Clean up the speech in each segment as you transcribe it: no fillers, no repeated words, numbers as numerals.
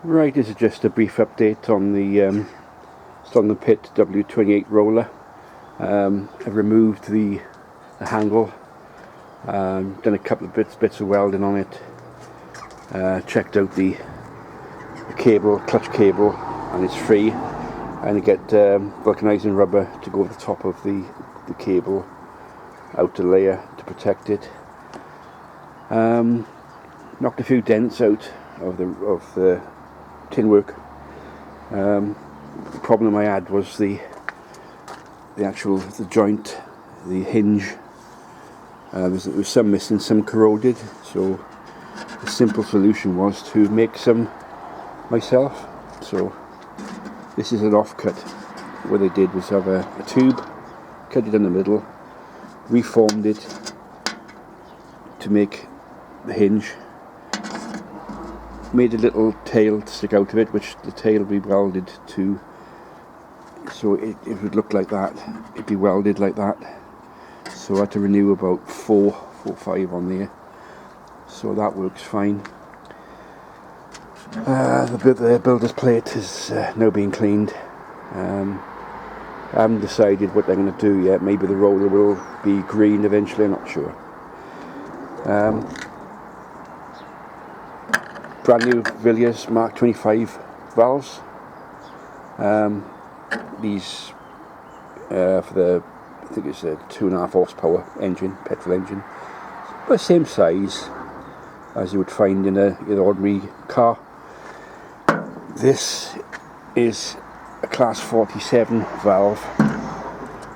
Right, this is just a brief update on the Stothert and Pitt W28 roller. I've removed the handle, done a couple of bits of welding on it, checked out the cable, clutch cable, and it's free. And I get vulcanizing rubber to go over the top of the cable, outer layer to protect it. Knocked a few dents out of the tin work. The problem I had was the joint, the hinge. There was some missing, some corroded, so the simple solution was to make some myself. So this is an offcut. What I did was have a tube, cut it in the middle, reformed it to make the hinge, made a little tail to stick out of it, which the tail will be welded to, so it would look like that. It'd be welded like that. So I had to renew about 4 or 5 on there, so that works fine. The builder's plate is now being cleaned. I haven't decided what I'm going to do yet. Maybe the roller will be green eventually, I'm not sure. Brand new Villiers Mark 25 valves. These for the, I think it's a 2.5 horsepower engine, petrol engine, but same size as you would find in an ordinary car. This is a class 47 valve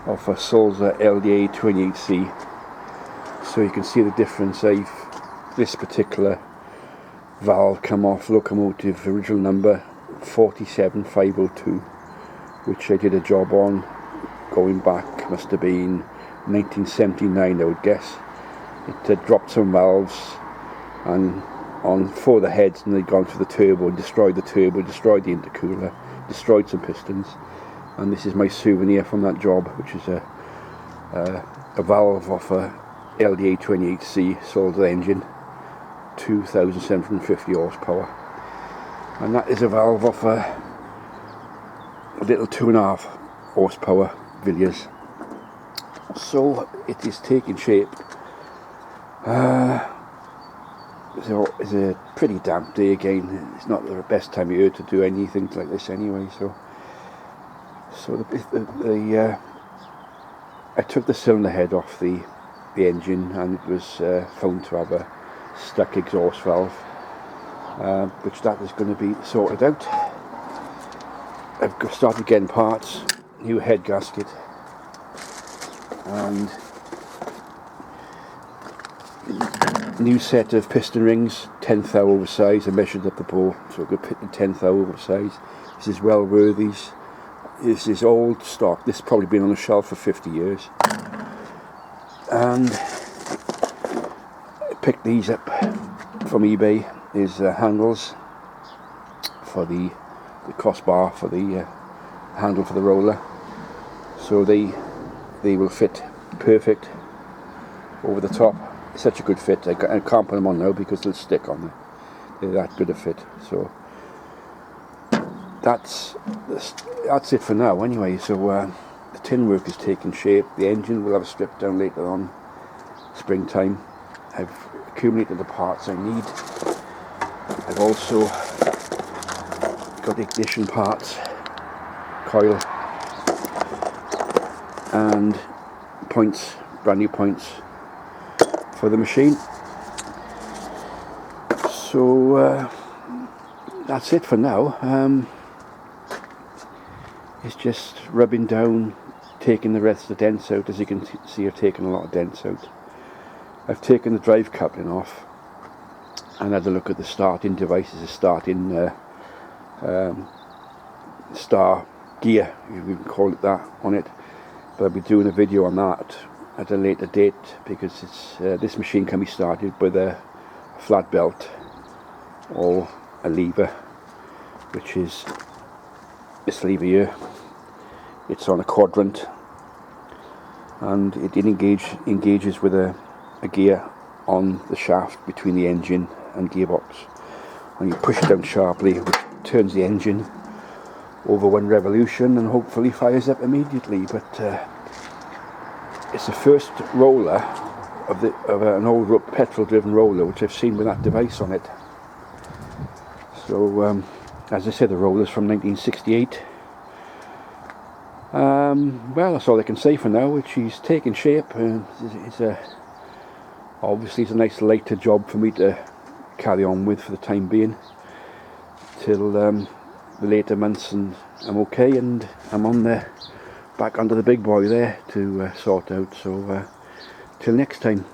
of a Stothert LDA28C. So you can see the difference. This particular valve come off locomotive original number 47502, which I did a job on going back, must have been 1979 I would guess. It had dropped some valves and on 4 of the heads, and they'd gone for the turbo and destroyed the turbo, destroyed the intercooler, destroyed some pistons. And this is my souvenir from that job, which is a valve off a LDA28C Stothert engine, 2,750 horsepower, and that is a valve off a little 2.5 horsepower Villiers. So it is taking shape. So it's a pretty damp day again. It's not the best time of year to do anything like this anyway. So I took the cylinder head off the engine, and it was found to have a stuck exhaust valve, which that is going to be sorted out. I've started getting parts, new head gasket, and new set of piston rings, 10th thou oversize. I measured up the bore, so I could fit the 10th thou oversize. This is well worthies. This is old stock. This has probably been on the shelf for 50 years. And I picked these up from eBay. There's handles for the crossbar for the handle for the roller. So they will fit perfect over the top. Such a good fit. I can't put them on now because they'll stick on there. They're that good a fit. So that's it for now anyway. So the tin work is taking shape. The engine will have a strip down later on, springtime. I've accumulated the parts I need. I've also got the ignition parts, coil, and points, brand new points for the machine. So that's it for now. It's just rubbing down, taking the rest of the dents out. As you can see, I've taken a lot of dents out. I've taken the drive coupling off and had a look at the starting devices, the starting star gear, if we can call it that, on it. But I'll be doing a video on that at a later date, because it's this machine can be started with a flat belt or a lever, which is this lever here. It's on a quadrant, and it engages with a gear on the shaft between the engine and gearbox, and you push it down sharply, turns the engine over one revolution and hopefully fires up immediately. But it's the first roller of an old petrol driven roller which I've seen with that device on it. So as I said, the roller's from 1968. Well, that's all I can say for now. She's taking shape, and obviously it's a nice lighter job for me to carry on with for the time being till the later months, and I'm okay, and I'm on back under the big boy there to sort out. So till next time.